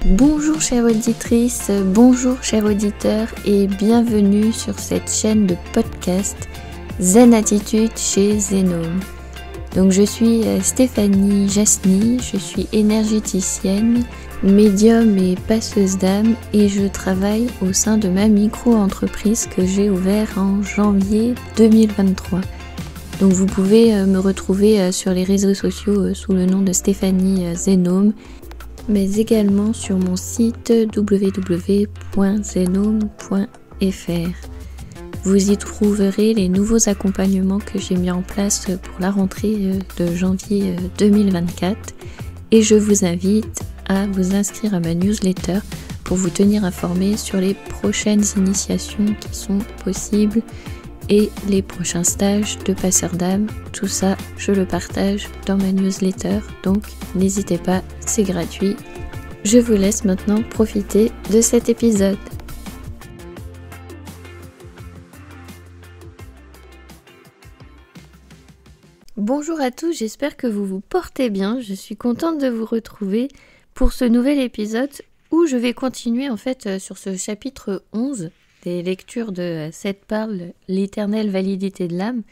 Bonjour chère auditrice, bonjour chers auditeurs et bienvenue sur cette chaîne de podcast Zen Attitude chez Zenome. Donc je suis Stéphanie Jasny, je suis énergéticienne, médium et passeuse d'âme et je travaille au sein de ma micro-entreprise que j'ai ouverte en janvier 2023. Donc vous pouvez me retrouver sur les réseaux sociaux sous le nom de Stéphanie Zenome, mais également sur mon site www.zenome.fr. Vous y trouverez les nouveaux accompagnements que j'ai mis en place pour la rentrée de janvier 2024 et je vous invite à vous inscrire à ma newsletter pour vous tenir informé sur les prochaines initiations qui sont possibles et les prochains stages de passeur d'âme. Tout ça, je le partage dans ma newsletter, donc n'hésitez pas, c'est gratuit. Je vous laisse maintenant profiter de cet épisode. Bonjour à tous, j'espère que vous vous portez bien. Je suis contente de vous retrouver pour ce nouvel épisode où je vais continuer en fait sur ce chapitre 11 des lectures de Sept Parles, l'éternelle validité de l'âme.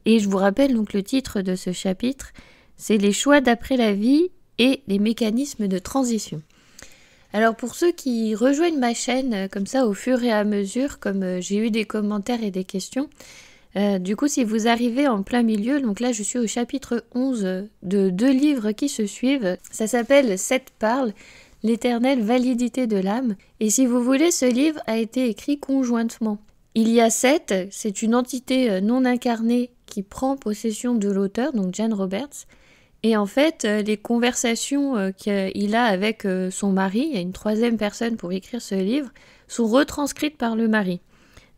Et je vous rappelle donc le titre de ce chapitre, c'est les choix d'après la vie et les mécanismes de transition. Alors pour ceux qui rejoignent ma chaîne comme ça au fur et à mesure, comme j'ai eu des commentaires et des questions, du coup si vous arrivez en plein milieu, donc là je suis au chapitre 11 de 2 livres qui se suivent, ça s'appelle Sept Parles, l'éternelle validité de l'âme, et si vous voulez, ce livre a été écrit conjointement. Il y a Seth, c'est une entité non incarnée qui prend possession de l'auteur, donc Jane Roberts, et en fait, les conversations qu'il a avec son mari, il y a une troisième personne pour écrire ce livre, sont retranscrites par le mari.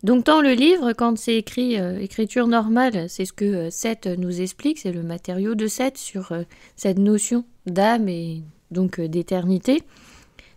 Donc dans le livre, quand c'est écrit écriture normale, c'est ce que Seth nous explique, c'est le matériau de Seth sur cette notion d'âme et donc d'éternité,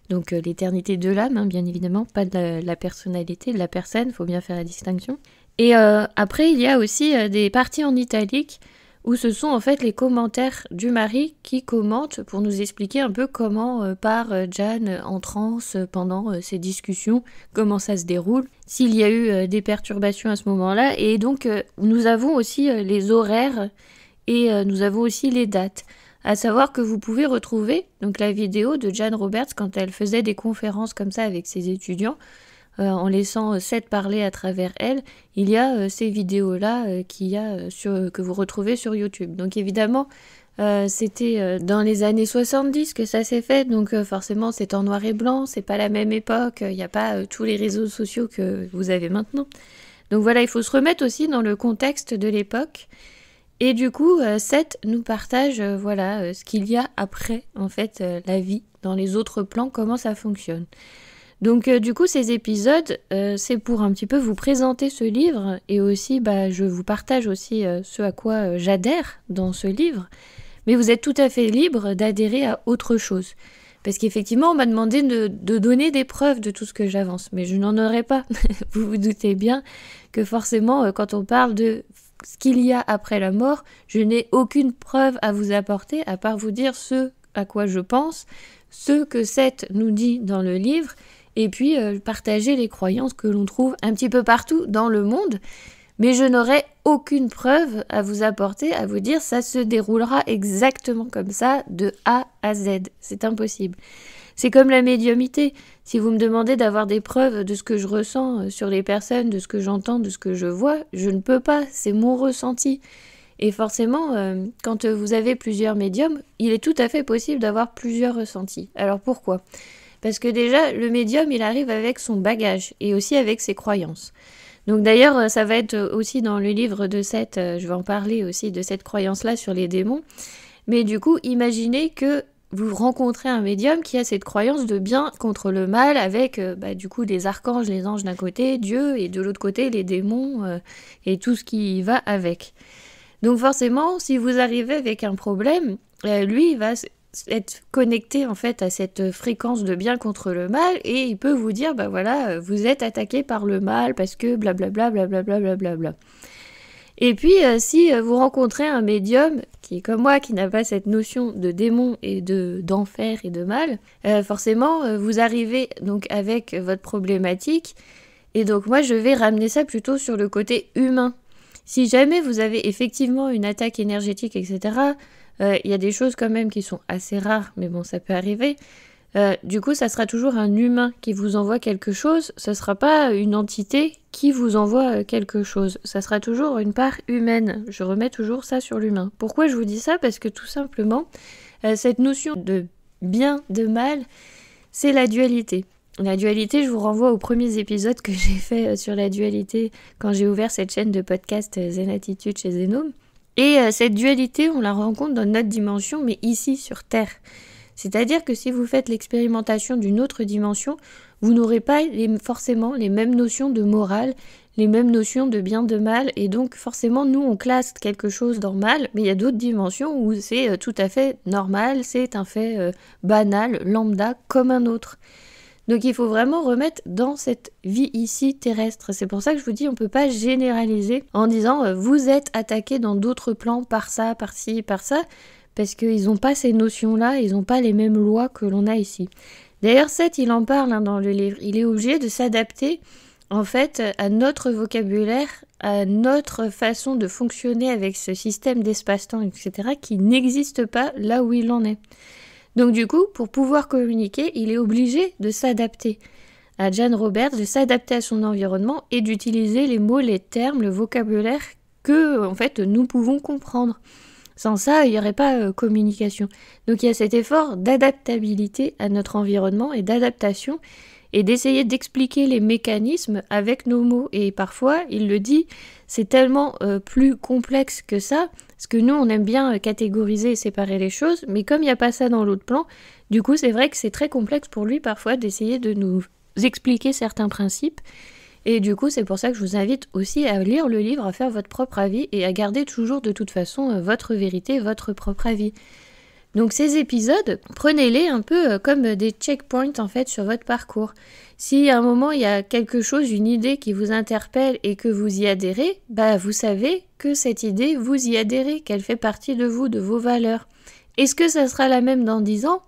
donc l'éternité de l'âme, bien évidemment, pas de la personnalité de la personne, il faut bien faire la distinction. Et après, il y a aussi des parties en italique où ce sont en fait les commentaires du mari qui commentent pour nous expliquer un peu comment part Jane en transe pendant ces discussions, comment ça se déroule, s'il y a eu des perturbations à ce moment-là. Et donc, nous avons aussi les horaires et nous avons aussi les dates. À savoir que vous pouvez retrouver donc la vidéo de Jane Roberts quand elle faisait des conférences comme ça avec ses étudiants, en laissant Seth parler à travers elle. Il y a ces vidéos-là que vous retrouvez sur YouTube. Donc évidemment, c'était dans les années 70 que ça s'est fait, donc forcément c'est en noir et blanc, c'est pas la même époque, il n'y a pas tous les réseaux sociaux que vous avez maintenant. Donc voilà, il faut se remettre aussi dans le contexte de l'époque. Et du coup, Seth nous partage ce qu'il y a après en fait la vie, dans les autres plans, comment ça fonctionne. Donc du coup, ces épisodes, c'est pour un petit peu vous présenter ce livre et aussi, je vous partage aussi ce à quoi j'adhère dans ce livre. Mais vous êtes tout à fait libre d'adhérer à autre chose. Parce qu'effectivement, on m'a demandé de donner des preuves de tout ce que j'avance, mais je n'en aurai pas. Vous vous doutez bien que forcément, quand on parle de ce qu'il y a après la mort, je n'ai aucune preuve à vous apporter, à part vous dire ce à quoi je pense, ce que Seth nous dit dans le livre, et puis partager les croyances que l'on trouve un petit peu partout dans le monde, mais je n'aurai aucune preuve à vous apporter, à vous dire ça se déroulera exactement comme ça, de A à Z. C'est impossible. C'est comme la médiumnité. Si vous me demandez d'avoir des preuves de ce que je ressens sur les personnes, de ce que j'entends, de ce que je vois, je ne peux pas. C'est mon ressenti. Et forcément, quand vous avez plusieurs médiums, il est tout à fait possible d'avoir plusieurs ressentis. Alors pourquoi ? Parce que déjà, le médium, il arrive avec son bagage et aussi avec ses croyances. Donc d'ailleurs, ça va être aussi dans le livre de Seth, je vais en parler aussi de cette croyance-là sur les démons. Mais du coup, imaginez que vous rencontrez un médium qui a cette croyance de bien contre le mal avec du coup les archanges, les anges d'un côté, Dieu, et de l'autre côté les démons et tout ce qui va avec. Donc forcément, si vous arrivez avec un problème, lui il va être connecté en fait à cette fréquence de bien contre le mal et il peut vous dire vous êtes attaqué par le mal parce que blablabla blablabla blablabla. Et puis, si vous rencontrez un médium qui est comme moi, qui n'a pas cette notion de démon et d'enfer et de mal, forcément, vous arrivez donc avec votre problématique. Et donc moi, je vais ramener ça plutôt sur le côté humain. Si jamais vous avez effectivement une attaque énergétique, etc., il y a des choses quand même qui sont assez rares, mais bon, ça peut arriver. Du coup, ça sera toujours un humain qui vous envoie quelque chose. Ce ne sera pas une entité qui vous envoie quelque chose. Ça sera toujours une part humaine. Je remets toujours ça sur l'humain. Pourquoi je vous dis ça ? Parce que tout simplement, cette notion de bien, de mal, c'est la dualité. La dualité, je vous renvoie aux premiers épisodes que j'ai fait sur la dualité quand j'ai ouvert cette chaîne de podcast Zen Attitude chez Zenome. Et cette dualité, on la rencontre dans notre dimension, mais ici sur Terre. C'est-à-dire que si vous faites l'expérimentation d'une autre dimension, vous n'aurez pas forcément les mêmes notions de morale, les mêmes notions de bien, de mal, et donc forcément nous on classe quelque chose dans mal, mais il y a d'autres dimensions où c'est tout à fait normal, c'est un fait banal, lambda, comme un autre. Donc il faut vraiment remettre dans cette vie ici terrestre. C'est pour ça que je vous dis, on ne peut pas généraliser en disant vous êtes attaqué dans d'autres plans par ça, par ci, par ça, parce qu'ils n'ont pas ces notions-là, ils n'ont pas les mêmes lois que l'on a ici. D'ailleurs, Seth, il en parle dans le livre, il est obligé de s'adapter en fait à notre vocabulaire, à notre façon de fonctionner avec ce système d'espace-temps, etc., qui n'existe pas là où il en est. Donc du coup, pour pouvoir communiquer, il est obligé de s'adapter à Jan Roberts, de s'adapter à son environnement et d'utiliser les mots, les termes, le vocabulaire que en fait nous pouvons comprendre. Sans ça, il n'y aurait pas communication. Donc il y a cet effort d'adaptabilité à notre environnement et d'adaptation et d'essayer d'expliquer les mécanismes avec nos mots. Et parfois, il le dit, c'est tellement plus complexe que ça, parce que nous, on aime bien catégoriser et séparer les choses, mais comme il n'y a pas ça dans l'autre plan, du coup, c'est vrai que c'est très complexe pour lui parfois d'essayer de nous expliquer certains principes. Et du coup, c'est pour ça que je vous invite aussi à lire le livre, à faire votre propre avis et à garder toujours de toute façon votre vérité, votre propre avis. Donc ces épisodes, prenez-les un peu comme des checkpoints en fait sur votre parcours. Si à un moment il y a quelque chose, une idée qui vous interpelle et que vous y adhérez, bah vous savez que cette idée, vous y adhérez, qu'elle fait partie de vous, de vos valeurs. Est-ce que ça sera la même dans 10 ans ?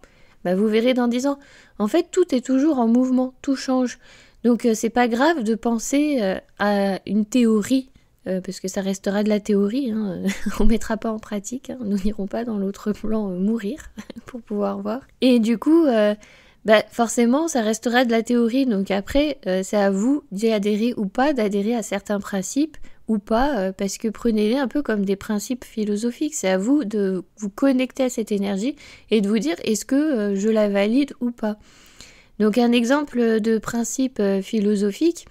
Bah vous verrez dans 10 ans. En fait, tout est toujours en mouvement, tout change. Donc c'est pas grave de penser à une théorie, parce que ça restera de la théorie, hein. On mettra pas en pratique, hein. Nous n'irons pas dans l'autre plan mourir pour pouvoir voir. Et du coup, forcément, ça restera de la théorie, donc après, c'est à vous d'y adhérer ou pas, d'adhérer à certains principes ou pas, parce que prenez-les un peu comme des principes philosophiques. C'est à vous de vous connecter à cette énergie et de vous dire est-ce que je la valide ou pas. Donc un exemple de principe philosophique,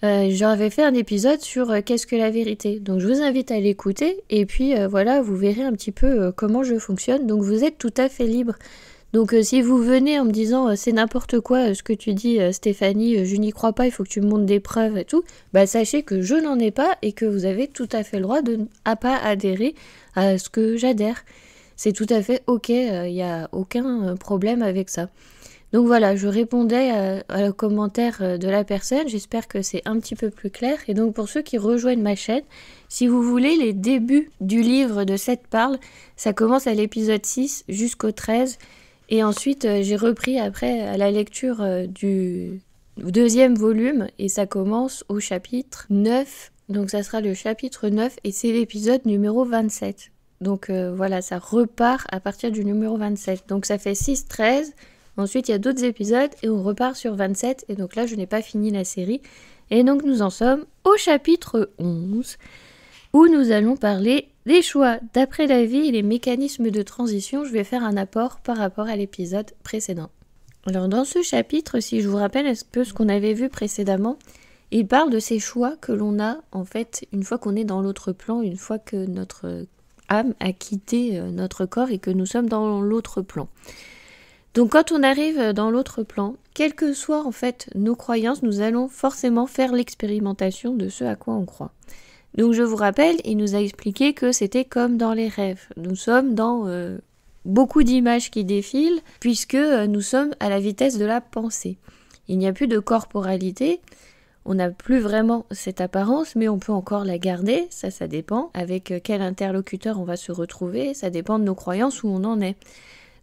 j'avais fait un épisode sur qu'est-ce que la vérité. Donc je vous invite à l'écouter et puis voilà, vous verrez un petit peu comment je fonctionne. Donc vous êtes tout à fait libre. Donc si vous venez en me disant c'est n'importe quoi ce que tu dis Stéphanie, je n'y crois pas, il faut que tu me montres des preuves et tout, bah sachez que je n'en ai pas et que vous avez tout à fait le droit de ne pas adhérer à ce que j'adhère. C'est tout à fait ok, il n'y a aucun problème avec ça. Donc voilà, je répondais à le commentaire de la personne, j'espère que c'est un petit peu plus clair. Et donc pour ceux qui rejoignent ma chaîne, si vous voulez les débuts du livre de Seth parle, ça commence à l'épisode 6 jusqu'au 13. Et ensuite j'ai repris après à la lecture du deuxième volume et ça commence au chapitre 9. Donc ça sera le chapitre 9 et c'est l'épisode numéro 27. Donc voilà, ça repart à partir du numéro 27. Donc ça fait 6, 13... Ensuite, il y a d'autres épisodes et on repart sur 27. Et donc là, je n'ai pas fini la série. Et donc, nous en sommes au chapitre 11 où nous allons parler des choix d'après la vie et les mécanismes de transition. Je vais faire un apport par rapport à l'épisode précédent. Alors, dans ce chapitre, si je vous rappelle un peu ce qu'on avait vu précédemment, il parle de ces choix que l'on a, en fait, une fois qu'on est dans l'autre plan, une fois que notre âme a quitté notre corps et que nous sommes dans l'autre plan. Donc quand on arrive dans l'autre plan, quelles que soient en fait nos croyances, nous allons forcément faire l'expérimentation de ce à quoi on croit. Donc je vous rappelle, il nous a expliqué que c'était comme dans les rêves. Nous sommes dans beaucoup d'images qui défilent puisque nous sommes à la vitesse de la pensée. Il n'y a plus de corporalité, On n'a plus vraiment cette apparence, mais on peut encore la garder, ça dépend. Avec quel interlocuteur on va se retrouver, ça dépend de nos croyances où on en est.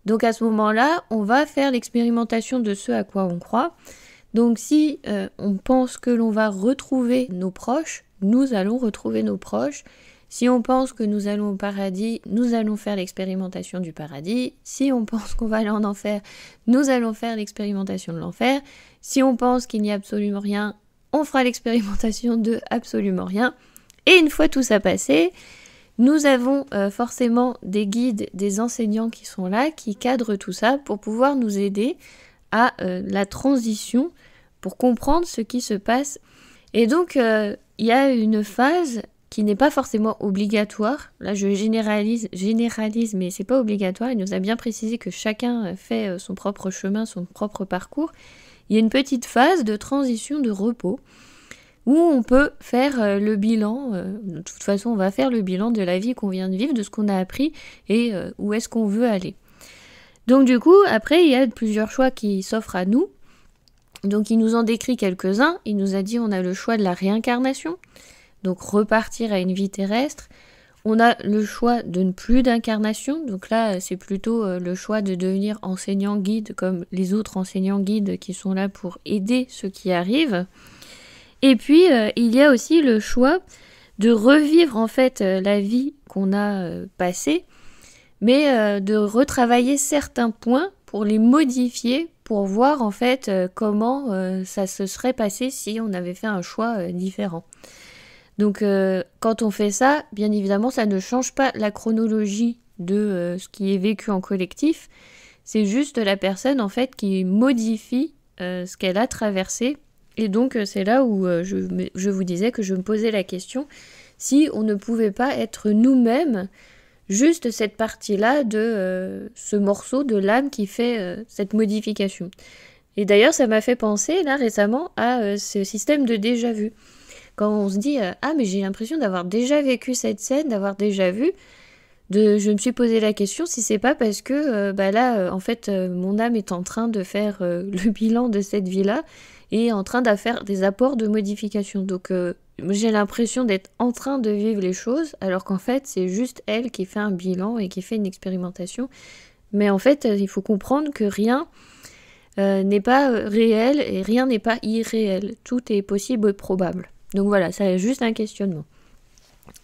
Donc à ce moment-là, on va faire l'expérimentation de ce à quoi on croit. Donc si on pense que l'on va retrouver nos proches, nous allons retrouver nos proches. Si on pense que nous allons au paradis, nous allons faire l'expérimentation du paradis. Si on pense qu'on va aller en enfer, nous allons faire l'expérimentation de l'enfer. Si on pense qu'il n'y a absolument rien, on fera l'expérimentation de absolument rien. Et une fois tout ça passé, nous avons forcément des guides, des enseignants qui sont là, qui cadrent tout ça pour pouvoir nous aider à la transition, pour comprendre ce qui se passe. Et donc, il y a une phase qui n'est pas forcément obligatoire. Là, je généralise, mais c'est pas obligatoire. Il nous a bien précisé que chacun fait son propre chemin, son propre parcours. Il y a une petite phase de transition, de repos, où on peut faire le bilan. De toute façon, on va faire le bilan de la vie qu'on vient de vivre, de ce qu'on a appris et où est-ce qu'on veut aller. Donc du coup, après, il y a plusieurs choix qui s'offrent à nous. Donc il nous en décrit quelques-uns. Il nous a dit on a le choix de la réincarnation, donc repartir à une vie terrestre. On a le choix de ne plus d'incarnation, donc là c'est plutôt le choix de devenir enseignant guide comme les autres enseignants guides qui sont là pour aider ceux qui arrivent. Et puis il y a aussi le choix de revivre en fait la vie qu'on a passée, mais de retravailler certains points pour les modifier, pour voir en fait comment ça se serait passé si on avait fait un choix différent. Donc quand on fait ça, bien évidemment, ça ne change pas la chronologie de ce qui est vécu en collectif. C'est juste la personne en fait qui modifie ce qu'elle a traversé. Et donc c'est là où je vous disais que je me posais la question si on ne pouvait pas être nous-mêmes juste cette partie-là de ce morceau de l'âme qui fait cette modification. Et d'ailleurs, ça m'a fait penser là récemment à ce système de déjà-vu. Quand on se dit « Ah, mais j'ai l'impression d'avoir déjà vécu cette scène, d'avoir déjà vu », je me suis posé la question si c'est pas parce que en fait, mon âme est en train de faire le bilan de cette vie-là et en train de faire des apports de modification. Donc, j'ai l'impression d'être en train de vivre les choses, alors qu'en fait, c'est juste elle qui fait un bilan et qui fait une expérimentation. Mais en fait, il faut comprendre que rien n'est pas réel et rien n'est pas irréel. Tout est possible et probable. Donc voilà, c'est juste un questionnement.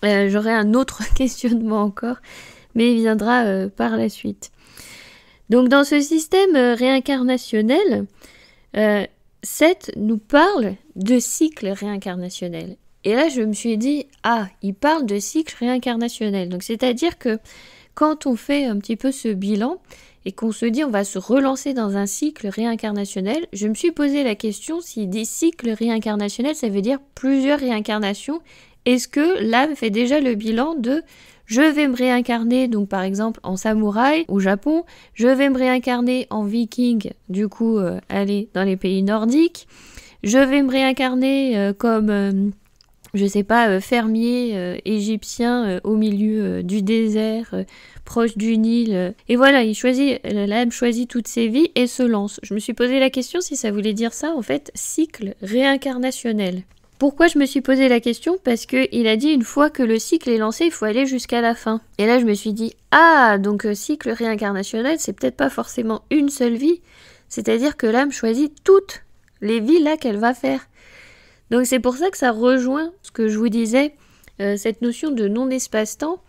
J'aurai un autre questionnement encore, mais il viendra par la suite. Donc dans ce système réincarnationnel, Seth nous parle de cycle réincarnationnel. Et là, je me suis dit, il parle de cycle réincarnationnel. Donc c'est-à-dire que quand on fait un petit peu ce bilan et qu'on se dit on va se relancer dans un cycle réincarnationnel, je me suis posé la question si des cycles réincarnationnels, ça veut dire plusieurs réincarnations. Est-ce que l'âme fait déjà le bilan de je vais me réincarner, donc par exemple en samouraï au Japon, je vais me réincarner en viking, du coup aller dans les pays nordiques, je vais me réincarner comme fermier égyptien au milieu du désert, proche du Nil. Et voilà, l'âme choisit toutes ses vies et se lance. Je me suis posé la question si ça voulait dire ça, en fait, cycle réincarnationnel. Pourquoi je me suis posé la question? Parce qu'il a dit une fois que le cycle est lancé, il faut aller jusqu'à la fin. Et là, je me suis dit, donc cycle réincarnationnel, c'est peut-être pas forcément une seule vie. C'est-à-dire que l'âme choisit toutes les vies là qu'elle va faire. Donc c'est pour ça que ça rejoint ce que je vous disais, cette notion de non-espace-temps,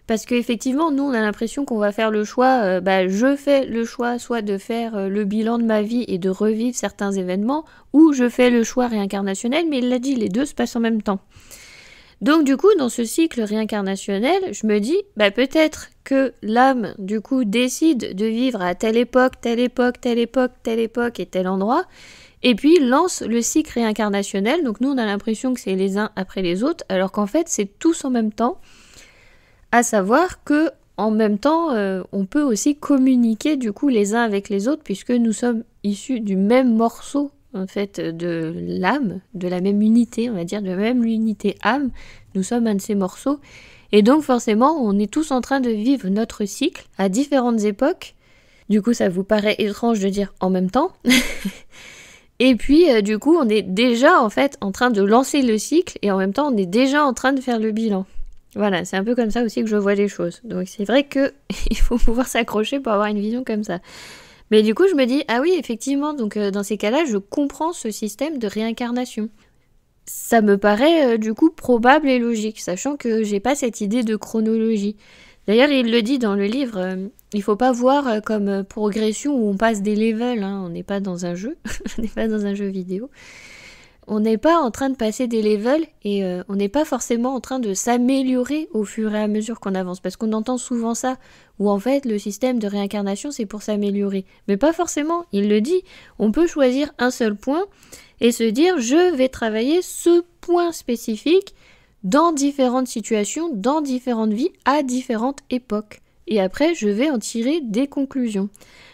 parce qu'effectivement, nous, on a l'impression qu'on va faire le choix, je fais le choix soit de faire le bilan de ma vie et de revivre certains événements, ou je fais le choix réincarnationnel, mais il l'a dit, les deux se passent en même temps. Donc du coup, dans ce cycle réincarnationnel, je me dis, peut-être que l'âme, du coup, décide de vivre à telle époque, telle époque, telle époque, telle époque et tel endroit, et puis lance le cycle réincarnationnel. Donc nous, on a l'impression que c'est les uns après les autres, alors qu'en fait, c'est tous en même temps. À savoir que en même temps, on peut aussi communiquer du coup les uns avec les autres, puisque nous sommes issus du même morceau en fait de l'âme, de la même unité, on va dire, de la même unité âme. Nous sommes un de ces morceaux, et donc forcément, on est tous en train de vivre notre cycle à différentes époques. Du coup, ça vous paraît étrange de dire en même temps. Et puis, du coup, on est déjà, en fait, en train de lancer le cycle, et en même temps, on est déjà en train de faire le bilan. Voilà, c'est un peu comme ça aussi que je vois les choses. Donc, c'est vrai qu'il faut pouvoir s'accrocher pour avoir une vision comme ça. Mais du coup, je me dis, ah oui, effectivement, donc dans ces cas-là, je comprends ce système de réincarnation. Ça me paraît, du coup, probable et logique, sachant que j'ai pas cette idée de chronologie. D'ailleurs, il le dit dans le livre, il faut pas voir comme progression où on passe des levels, hein. On n'est pas dans un jeu, on n'est pas dans un jeu vidéo. On n'est pas en train de passer des levels et on n'est pas forcément en train de s'améliorer au fur et à mesure qu'on avance. Parce qu'on entend souvent ça, où en fait le système de réincarnation c'est pour s'améliorer. Mais pas forcément, il le dit. On peut choisir un seul point et se dire je vais travailler ce point spécifique dans différentes situations, dans différentes vies, à différentes époques. Et après, je vais en tirer des conclusions.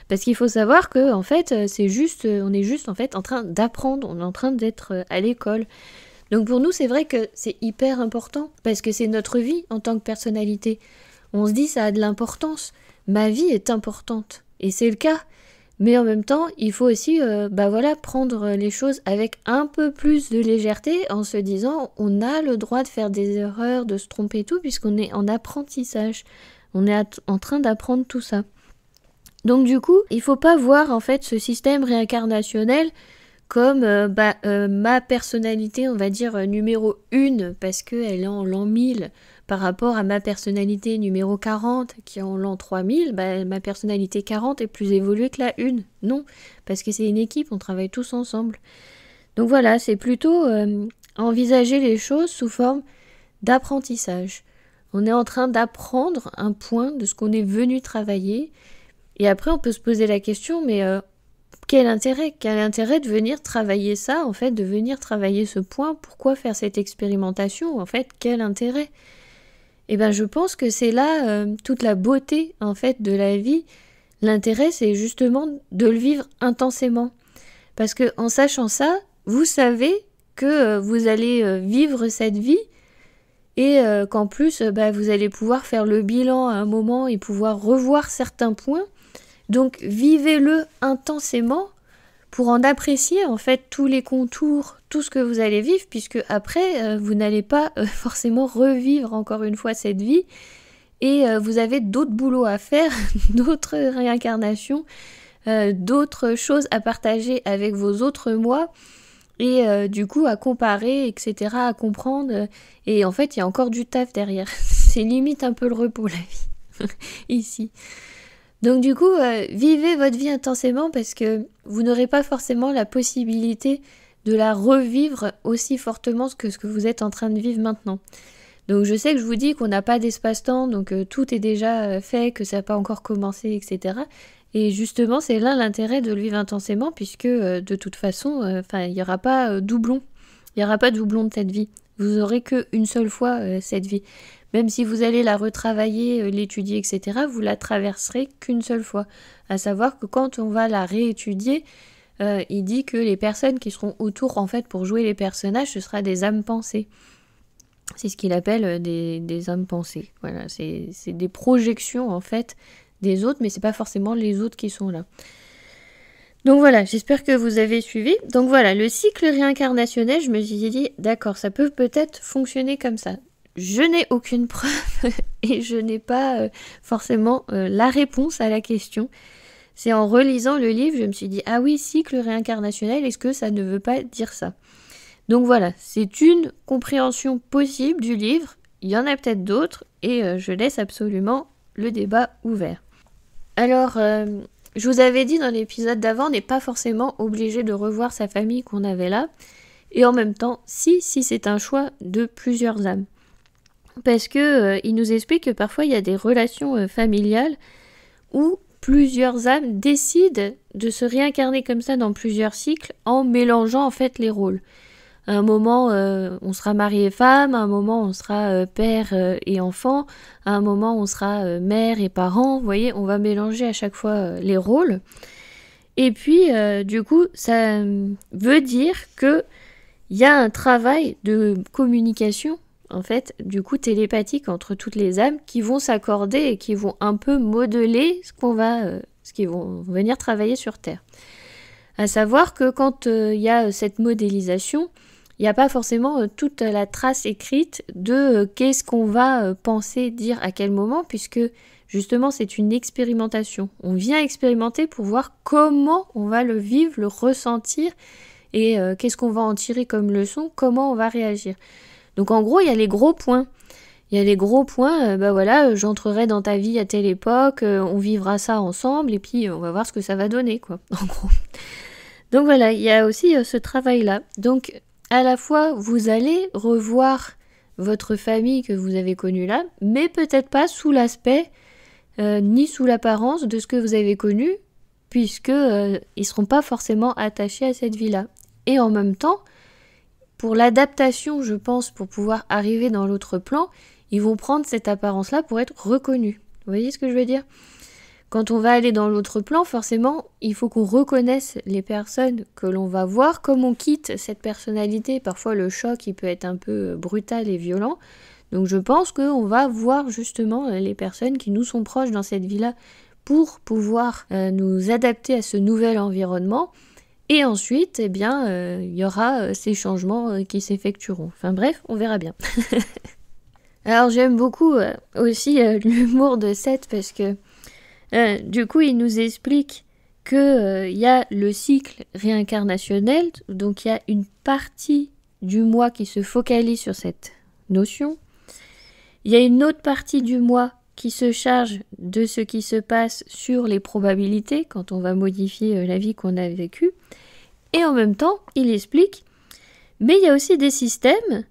Parce qu'il faut savoir que, en fait, on est juste en fait en train d'apprendre, on est en train d'être à l'école. Donc pour nous, c'est vrai que c'est hyper important, parce que c'est notre vie en tant que personnalité. On se dit, ça a de l'importance. Ma vie est importante. Et c'est le cas. Mais en même temps, il faut aussi prendre les choses avec un peu plus de légèreté en se disant on a le droit de faire des erreurs, de se tromper et tout, puisqu'on est en apprentissage. On est en train d'apprendre tout ça. Donc du coup, il faut pas voir en fait ce système réincarnationnel comme ma personnalité, on va dire, numéro 1, parce qu'elle est en l'an 1000, par rapport à ma personnalité numéro 40, qui est en l'an 3000, ma personnalité 40 est plus évoluée que la 1. Non, parce que c'est une équipe, on travaille tous ensemble. Donc voilà, c'est plutôt envisager les choses sous forme d'apprentissage. On est en train d'apprendre un point de ce qu'on est venu travailler, et après on peut se poser la question, mais quel intérêt de venir travailler ça, en fait, de venir travailler ce point, pourquoi faire cette expérimentation, en fait, quel intérêt? Eh bien, je pense que c'est là toute la beauté, en fait, de la vie. L'intérêt, c'est justement de le vivre intensément. Parce que en sachant ça, vous savez que vous allez vivre cette vie et qu'en plus, vous allez pouvoir faire le bilan à un moment et pouvoir revoir certains points. Donc, vivez-le intensément pour en apprécier en fait tous les contours, tout ce que vous allez vivre, puisque après, vous n'allez pas forcément revivre encore une fois cette vie, et vous avez d'autres boulots à faire, d'autres réincarnations, d'autres choses à partager avec vos autres moi, et du coup à comparer, etc., à comprendre, et en fait il y a encore du taf derrière. C'est limite un peu le repos la vie, ici. Donc du coup, vivez votre vie intensément parce que vous n'aurez pas forcément la possibilité de la revivre aussi fortement que ce que vous êtes en train de vivre maintenant. Donc je sais que je vous dis qu'on n'a pas d'espace-temps, donc tout est déjà fait, que ça n'a pas encore commencé, etc. Et justement, c'est là l'intérêt de le vivre intensément puisque de toute façon, il n'y aura pas doublon. Il n'y aura pas doublon de cette vie. Vous aurez qu'une seule fois cette vie. Même si vous allez la retravailler, l'étudier, etc., vous la traverserez qu'une seule fois. À savoir que quand on va la réétudier, il dit que les personnes qui seront autour, en fait, pour jouer les personnages, ce sera des âmes pensées. C'est ce qu'il appelle des âmes pensées. Voilà, c'est des projections, en fait, des autres, mais c'est pas forcément les autres qui sont là. Donc voilà, j'espère que vous avez suivi. Donc voilà, le cycle réincarnationnel, je me suis dit, d'accord, ça peut peut-être fonctionner comme ça. Je n'ai aucune preuve et je n'ai pas forcément la réponse à la question. C'est en relisant le livre, je me suis dit, ah oui, cycle réincarnationnel, est-ce que ça ne veut pas dire ça? Donc voilà, c'est une compréhension possible du livre. Il y en a peut-être d'autres et je laisse absolument le débat ouvert. Alors, je vous avais dit dans l'épisode d'avant, on n'est pas forcément obligé de revoir sa famille qu'on avait là. Et en même temps, si c'est un choix de plusieurs âmes. Parce que il nous explique que parfois il y a des relations familiales où plusieurs âmes décident de se réincarner comme ça dans plusieurs cycles en mélangeant en fait les rôles. À un moment, on sera mari et femme, à un moment, on sera père et enfant, à un moment, on sera mère et parent. Vous voyez, on va mélanger à chaque fois les rôles. Et puis, du coup, ça veut dire qu'il y a un travail de communication, en fait, du coup, télépathique entre toutes les âmes qui vont s'accorder et qui vont un peu modeler ce qu'ils vont venir travailler sur Terre. À savoir que quand il y a cette modélisation, il n'y a pas forcément toute la trace écrite de qu'est-ce qu'on va penser, dire à quel moment, puisque justement c'est une expérimentation. On vient expérimenter pour voir comment on va le vivre, le ressentir, et qu'est-ce qu'on va en tirer comme leçon, comment on va réagir. Donc en gros, il y a les gros points. Il y a les gros points, j'entrerai dans ta vie à telle époque, on vivra ça ensemble, et puis on va voir ce que ça va donner, quoi, en gros. Donc voilà, il y a aussi ce travail-là. Donc à la fois, vous allez revoir votre famille que vous avez connue là, mais peut-être pas sous l'aspect, ni sous l'apparence de ce que vous avez connu, puisque ils seront pas forcément attachés à cette vie-là. Et en même temps, pour l'adaptation, je pense, pour pouvoir arriver dans l'autre plan, ils vont prendre cette apparence-là pour être reconnus. Vous voyez ce que je veux dire ? Quand on va aller dans l'autre plan, forcément, il faut qu'on reconnaisse les personnes que l'on va voir. Comme on quitte cette personnalité, parfois le choc il peut être un peu brutal et violent. Donc je pense qu'on va voir justement les personnes qui nous sont proches dans cette vie-là pour pouvoir nous adapter à ce nouvel environnement. Et ensuite, il y aura ces changements qui s'effectueront. Enfin bref, on verra bien. Alors j'aime beaucoup aussi l'humour de Seth parce que du coup il nous explique que y a le cycle réincarnationnel, donc il y a une partie du moi qui se focalise sur cette notion. Il y a une autre partie du moi qui se charge de ce qui se passe sur les probabilités quand on va modifier la vie qu'on a vécue. Et en même temps, il explique, mais il y a aussi des systèmes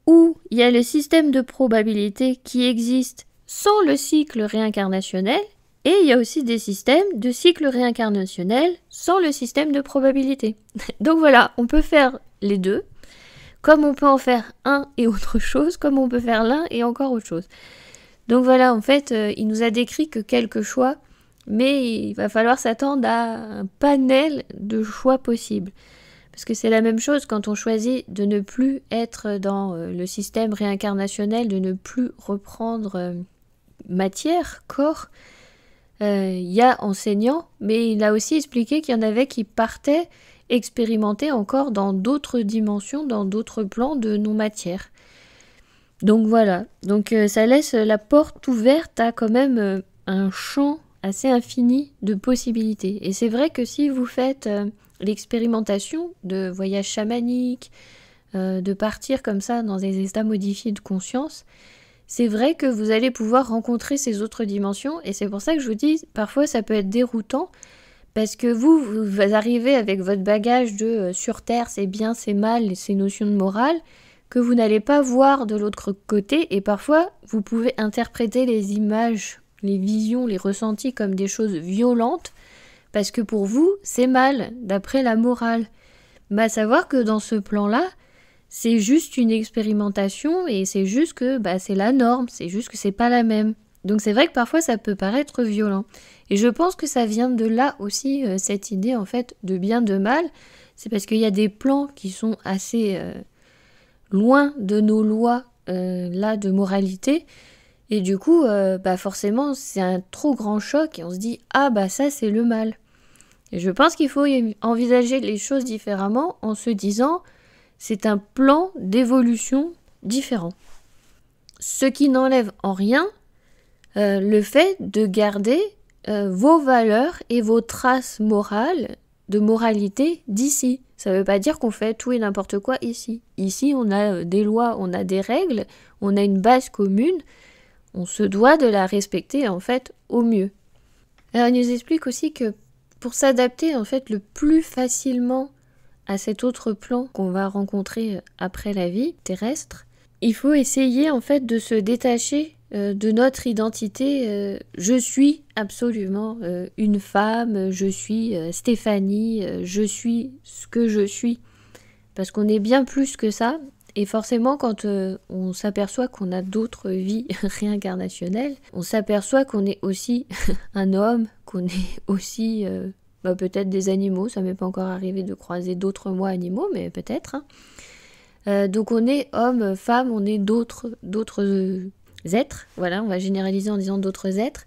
où il y a le système de probabilité qui existe sans le cycle réincarnationnel, et il y a aussi des systèmes de cycle réincarnationnel sans le système de probabilité. Donc voilà, on peut faire les deux, comme on peut en faire un et autre chose, comme on peut faire l'un et encore autre chose. Donc voilà, en fait, il nous a décrit que quelques choix, mais il va falloir s'attendre à un panel de choix possibles. Parce que c'est la même chose quand on choisit de ne plus être dans le système réincarnationnel, de ne plus reprendre matière, corps. Il y a enseignant, mais il a aussi expliqué qu'il y en avait qui partaient expérimenter encore dans d'autres dimensions, dans d'autres plans de non-matière. Donc voilà, donc ça laisse la porte ouverte à quand même un champ assez infini de possibilités. Et c'est vrai que si vous faites l'expérimentation de voyage chamanique, de partir comme ça dans des états modifiés de conscience, c'est vrai que vous allez pouvoir rencontrer ces autres dimensions, et c'est pour ça que je vous dis, parfois ça peut être déroutant, parce que vous arrivez avec votre bagage de sur Terre, c'est bien, c'est mal, ces notions de morale, que vous n'allez pas voir de l'autre côté, et parfois vous pouvez interpréter les images, les visions, les ressentis comme des choses violentes, parce que pour vous, c'est mal, d'après la morale. Mais à savoir que dans ce plan-là, c'est juste une expérimentation, et c'est juste que c'est la norme, c'est juste que c'est pas la même. Donc c'est vrai que parfois ça peut paraître violent. Et je pense que ça vient de là aussi, cette idée en fait de bien, de mal. C'est parce qu'il y a des plans qui sont assez loin de nos lois là de moralité. Et du coup, forcément, c'est un trop grand choc et on se dit « Ah ça c'est le mal ». Et je pense qu'il faut envisager les choses différemment en se disant « C'est un plan d'évolution différent ». Ce qui n'enlève en rien le fait de garder vos valeurs et vos traces morales, de moralité d'ici. Ça ne veut pas dire qu'on fait tout et n'importe quoi ici. Ici, on a des lois, on a des règles, on a une base commune, on se doit de la respecter en fait au mieux. Alors il nous explique aussi que pour s'adapter en fait le plus facilement à cet autre plan qu'on va rencontrer après la vie terrestre, il faut essayer en fait de se détacher de notre identité. Je suis absolument une femme, je suis Stéphanie, je suis ce que je suis. Parce qu'on est bien plus que ça. Et forcément, quand on s'aperçoit qu'on a d'autres vies réincarnationnelles, on s'aperçoit qu'on est aussi un homme, qu'on est aussi peut-être des animaux. Ça m'est pas encore arrivé de croiser d'autres moi animaux, mais peut-être. Donc on est homme, femme, on est d'autres êtres. Voilà, on va généraliser en disant d'autres êtres.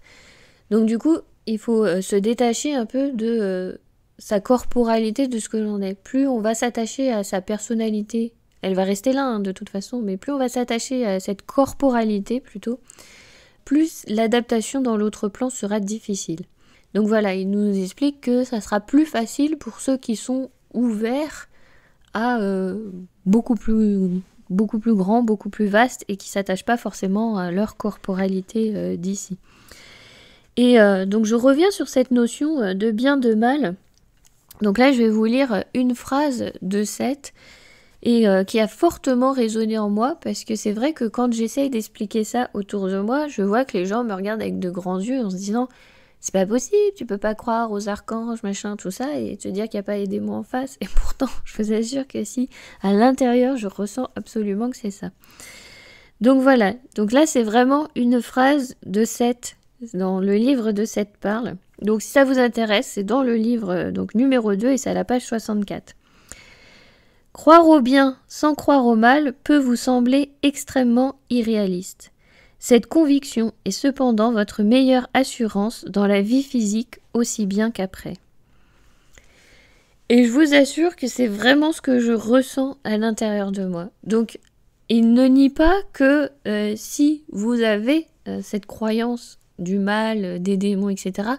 Donc du coup, il faut se détacher un peu de sa corporalité de ce que l'on est. Plus on va s'attacher à sa personnalité, elle va rester là hein, de toute façon, mais plus on va s'attacher à cette corporalité plutôt, plus l'adaptation dans l'autre plan sera difficile. Donc voilà, il nous explique que ça sera plus facile pour ceux qui sont ouverts à beaucoup plus grand, beaucoup plus vaste et qui ne s'attachent pas forcément à leur corporalité d'ici. Et donc je reviens sur cette notion de bien, de mal. Donc là, je vais vous lire une phrase de Seth et qui a fortement résonné en moi parce que c'est vrai que quand j'essaye d'expliquer ça autour de moi, je vois que les gens me regardent avec de grands yeux en se disant « C'est pas possible, tu peux pas croire aux archanges, machin, tout ça, et te dire qu'il n'y a pas les démons en face. » Et pourtant, je vous assure que si, à l'intérieur, je ressens absolument que c'est ça. Donc voilà, donc là, c'est vraiment une phrase de Seth, dans le livre de Seth parle. Donc si ça vous intéresse, c'est dans le livre donc numéro 2 et c'est à la page 64. Croire au bien sans croire au mal peut vous sembler extrêmement irréaliste. Cette conviction est cependant votre meilleure assurance dans la vie physique aussi bien qu'après. Et je vous assure que c'est vraiment ce que je ressens à l'intérieur de moi. Donc il ne nie pas que si vous avez cette croyance du mal, des démons, etc.,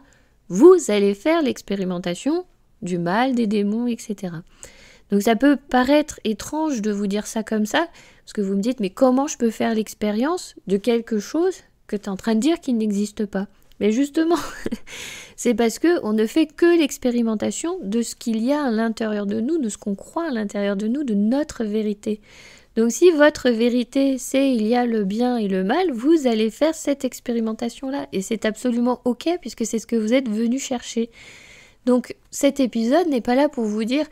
vous allez faire l'expérimentation du mal, des démons, etc. Donc ça peut paraître étrange de vous dire ça comme ça, parce que vous me dites, mais comment je peux faire l'expérience de quelque chose que tu es en train de dire qu'il n'existe pas? Mais justement, c'est parce qu'on ne fait que l'expérimentation de ce qu'il y a à l'intérieur de nous, de ce qu'on croit à l'intérieur de nous, de notre vérité. Donc si votre vérité, c'est il y a le bien et le mal, vous allez faire cette expérimentation-là. Et c'est absolument OK, puisque c'est ce que vous êtes venu chercher. Donc cet épisode n'est pas là pour vous dire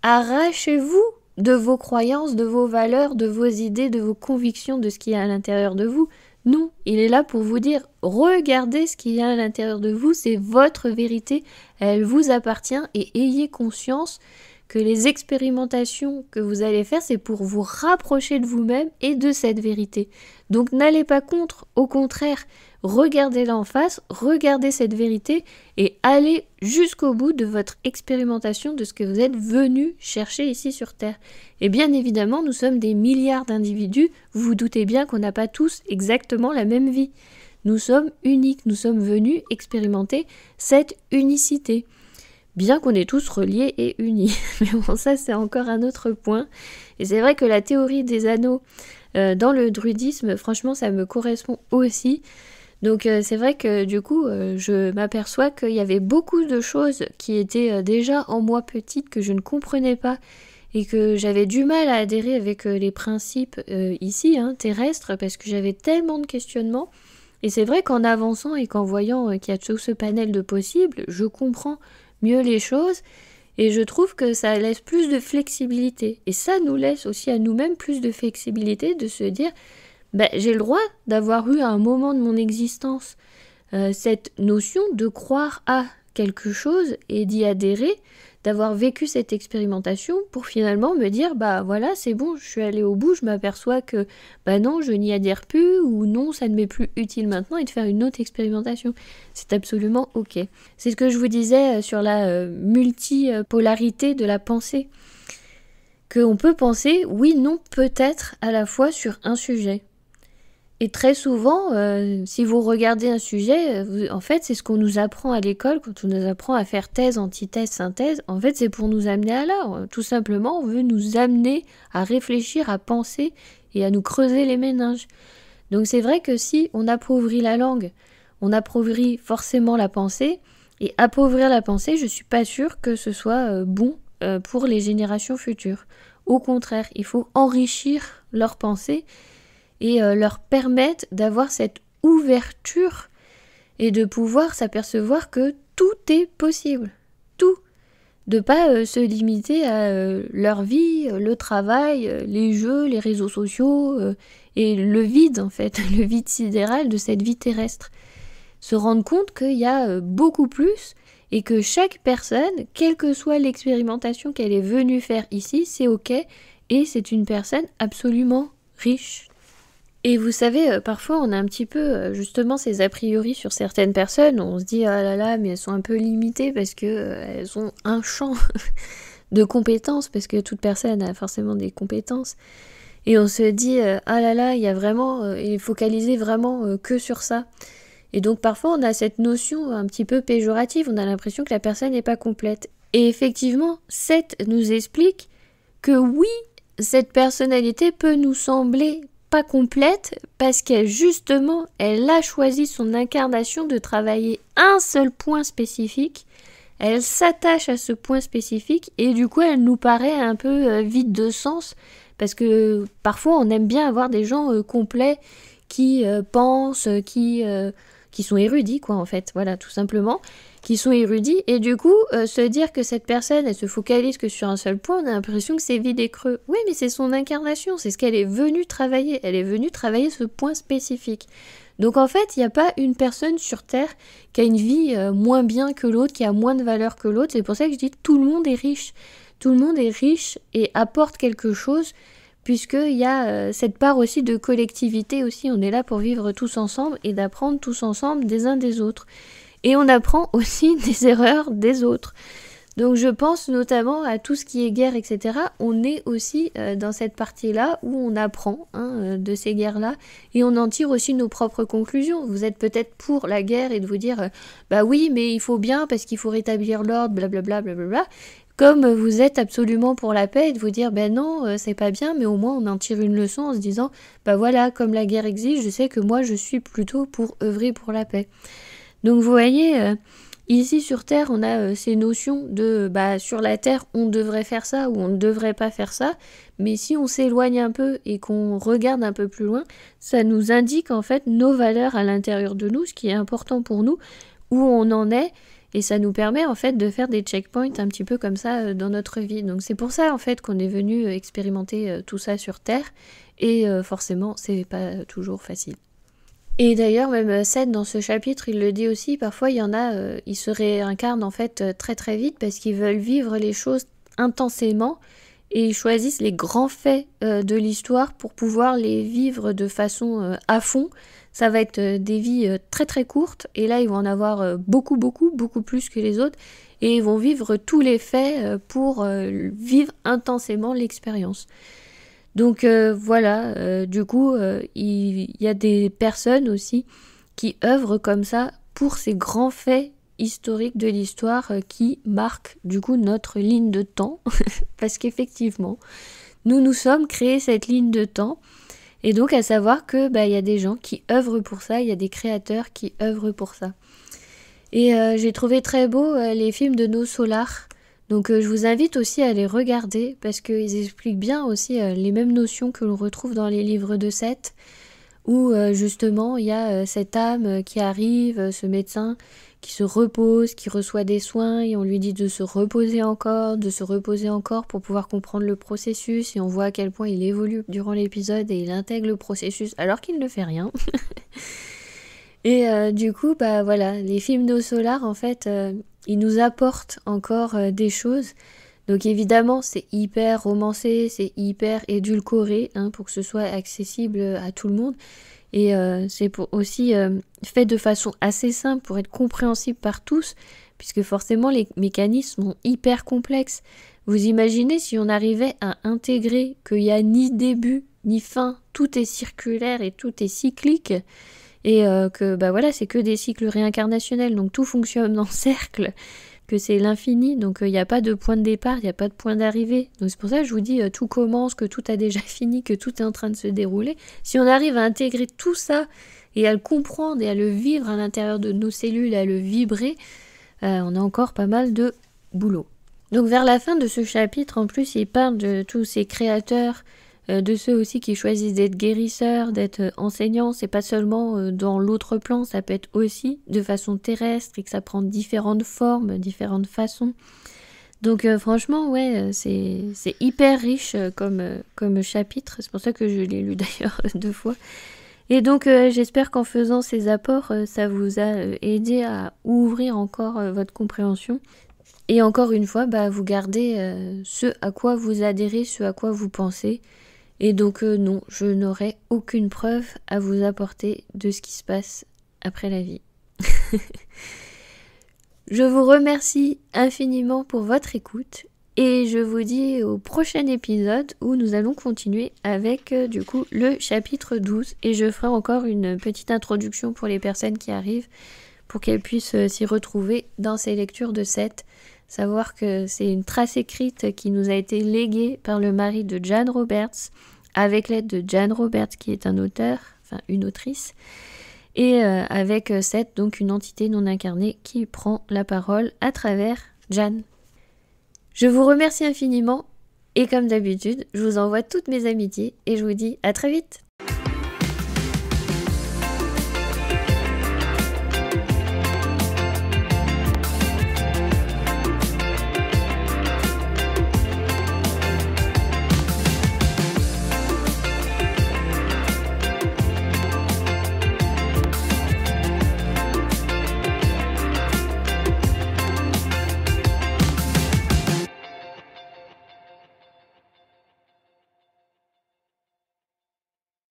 arrachez-vous de vos croyances, de vos valeurs, de vos idées, de vos convictions, de ce qu'il y a à l'intérieur de vous. Non, il est là pour vous dire regardez ce qu'il y a à l'intérieur de vous, c'est votre vérité, elle vous appartient et ayez conscience que les expérimentations que vous allez faire, c'est pour vous rapprocher de vous-même et de cette vérité. Donc n'allez pas contre, au contraire, regardez-la en face, regardez cette vérité et allez jusqu'au bout de votre expérimentation de ce que vous êtes venu chercher ici sur Terre. Et bien évidemment, nous sommes des milliards d'individus, vous vous doutez bien qu'on n'a pas tous exactement la même vie. Nous sommes uniques, nous sommes venus expérimenter cette unicité. Bien qu'on est tous reliés et unis. Mais bon, ça c'est encore un autre point. Et c'est vrai que la théorie des anneaux dans le druidisme, franchement, ça me correspond aussi. Donc c'est vrai que du coup, je m'aperçois qu'il y avait beaucoup de choses qui étaient déjà en moi petite que je ne comprenais pas et que j'avais du mal à adhérer avec les principes ici, terrestres, parce que j'avais tellement de questionnements. Et c'est vrai qu'en avançant et qu'en voyant qu'il y a tout ce panel de possibles, je comprends mieux les choses et je trouve que ça laisse plus de flexibilité et ça nous laisse aussi à nous-mêmes plus de flexibilité de se dire j'ai le droit d'avoir eu à un moment de mon existence cette notion de croire à quelque chose et d'y adhérer, d'avoir vécu cette expérimentation pour finalement me dire voilà c'est bon, je suis allée au bout, je m'aperçois que non, je n'y adhère plus ou non, ça ne m'est plus utile maintenant et de faire une autre expérimentation. C'est absolument OK. C'est ce que je vous disais sur la multipolarité de la pensée. Qu'on peut penser oui, non, peut-être à la fois sur un sujet. Et très souvent, si vous regardez un sujet, en fait, c'est ce qu'on nous apprend à l'école, quand on nous apprend à faire thèse, antithèse, synthèse. En fait, c'est pour nous amener à là. Tout simplement, on veut nous amener à réfléchir, à penser et à nous creuser les méninges. Donc c'est vrai que si on appauvrit la langue, on appauvrit forcément la pensée. Et appauvrir la pensée, je ne suis pas sûre que ce soit bon pour les générations futures. Au contraire, il faut enrichir leur pensée et leur permettre d'avoir cette ouverture et de pouvoir s'apercevoir que tout est possible, tout. De pas se limiter à leur vie, le travail, les jeux, les réseaux sociaux et le vide en fait, le vide sidéral de cette vie terrestre. Se rendre compte qu'il y a beaucoup plus et que chaque personne, quelle que soit l'expérimentation qu'elle est venue faire ici, c'est OK et c'est une personne absolument riche. Et vous savez, parfois on a un petit peu justement ces a priori sur certaines personnes, on se dit ah là là mais elles sont un peu limitées parce que elles ont un champ de compétences, parce que toute personne a forcément des compétences, et on se dit ah là là il y a vraiment, il est focalisé vraiment que sur ça. Et donc parfois on a cette notion un petit peu péjorative, on a l'impression que la personne n'est pas complète. Et effectivement, Seth nous explique que oui, cette personnalité peut nous sembler pas complète parce qu'elle justement, elle a choisi son incarnation de travailler un seul point spécifique. Elle s'attache à ce point spécifique et du coup elle nous paraît un peu vide de sens, parce que parfois on aime bien avoir des gens complets qui pensent, qui sont érudits quoi en fait, voilà tout simplement, qui sont érudits, et du coup se dire que cette personne elle se focalise que sur un seul point, on a l'impression que c'est vide et creux. Oui mais c'est son incarnation, c'est ce qu'elle est venue travailler, elle est venue travailler ce point spécifique. Donc en fait il n'y a pas une personne sur Terre qui a une vie moins bien que l'autre, qui a moins de valeur que l'autre, c'est pour ça que je dis tout le monde est riche. Tout le monde est riche et apporte quelque chose, puisqu'il y a cette part aussi de collectivité aussi, on est là pour vivre tous ensemble et d'apprendre tous ensemble des uns des autres. Et on apprend aussi des erreurs des autres. Donc je pense notamment à tout ce qui est guerre, etc. On est aussi dans cette partie-là où on apprend de ces guerres-là, et on en tire aussi nos propres conclusions. Vous êtes peut-être pour la guerre et de vous dire bah oui mais il faut bien parce qu'il faut rétablir l'ordre, blablabla, blablabla. Comme vous êtes absolument pour la paix et de vous dire ben non c'est pas bien, mais au moins on en tire une leçon en se disant bah voilà, comme la guerre existe, je sais que moi je suis plutôt pour œuvrer pour la paix. Donc vous voyez, ici sur Terre on a ces notions de bah sur la Terre on devrait faire ça ou on ne devrait pas faire ça, mais si on s'éloigne un peu et qu'on regarde un peu plus loin, ça nous indique en fait nos valeurs à l'intérieur de nous, ce qui est important pour nous, où on en est. Et ça nous permet en fait de faire des checkpoints un petit peu comme ça dans notre vie. Donc c'est pour ça en fait qu'on est venu expérimenter tout ça sur Terre. Et forcément, c'est pas toujours facile. Et d'ailleurs, même Seth, dans ce chapitre, il le dit aussi, parfois il y en a, ils se réincarnent en fait très très vite parce qu'ils veulent vivre les choses intensément et ils choisissent les grands faits de l'histoire pour pouvoir les vivre de façon à fond. Ça va être des vies très très courtes, et là ils vont en avoir beaucoup plus que les autres, et ils vont vivre tous les faits pour vivre intensément l'expérience. Donc voilà, du coup il y a des personnes aussi qui œuvrent comme ça pour ces grands faits historiques de l'histoire qui marquent du coup notre ligne de temps, parce qu'effectivement nous nous sommes créés cette ligne de temps. Et donc à savoir que y a des gens qui œuvrent pour ça, il y a des créateurs qui œuvrent pour ça. Et j'ai trouvé très beau les films de No Solar. Donc je vous invite aussi à les regarder parce qu'ils expliquent bien aussi les mêmes notions que l'on retrouve dans les livres de Seth, où justement il y a cette âme qui arrive, ce médecin qui se repose, qui reçoit des soins, et on lui dit de se reposer encore pour pouvoir comprendre le processus, et on voit à quel point il évolue durant l'épisode et il intègre le processus alors qu'il ne fait rien. Et du coup, voilà, les films No Solar, en fait, ils nous apportent encore des choses. Donc évidemment, c'est hyper romancé, c'est hyper édulcoré, pour que ce soit accessible à tout le monde. Et c'est aussi fait de façon assez simple pour être compréhensible par tous, puisque forcément les mécanismes sont hyper complexes. Vous imaginez si on arrivait à intégrer qu'il n'y a ni début ni fin, tout est circulaire et tout est cyclique, et que voilà, c'est que des cycles réincarnationnels, donc tout fonctionne en cercle, que c'est l'infini, donc il n'y a pas de point de départ, il n'y a pas de point d'arrivée. Donc c'est pour ça que je vous dis, tout commence, que tout a déjà fini, que tout est en train de se dérouler. Si on arrive à intégrer tout ça et à le comprendre et à le vivre à l'intérieur de nos cellules, à le vibrer, on a encore pas mal de boulot. Donc vers la fin de ce chapitre, en plus, il parle de tous ces créateurs, de ceux aussi qui choisissent d'être guérisseurs, d'être enseignants. C'est pas seulement dans l'autre plan, ça peut être aussi de façon terrestre et que ça prend différentes formes, différentes façons. Donc franchement, ouais, c'est hyper riche comme chapitre. C'est pour ça que je l'ai lu d'ailleurs 2 fois. Et donc j'espère qu'en faisant ces apports, ça vous a aidé à ouvrir encore votre compréhension. Et encore une fois, vous gardez ce à quoi vous adhérez, ce à quoi vous pensez. Et donc non, je n'aurai aucune preuve à vous apporter de ce qui se passe après la vie. Je vous remercie infiniment pour votre écoute et je vous dis au prochain épisode où nous allons continuer avec du coup le chapitre 12 et je ferai encore une petite introduction pour les personnes qui arrivent pour qu'elles puissent s'y retrouver dans ces lectures de Seth. Savoir que c'est une trace écrite qui nous a été léguée par le mari de Jan Roberts, avec l'aide de Jan Roberts qui est un auteur, enfin une autrice, et avec Seth, donc une entité non incarnée qui prend la parole à travers Jan. Je vous remercie infiniment, et comme d'habitude, je vous envoie toutes mes amitiés, et je vous dis à très vite.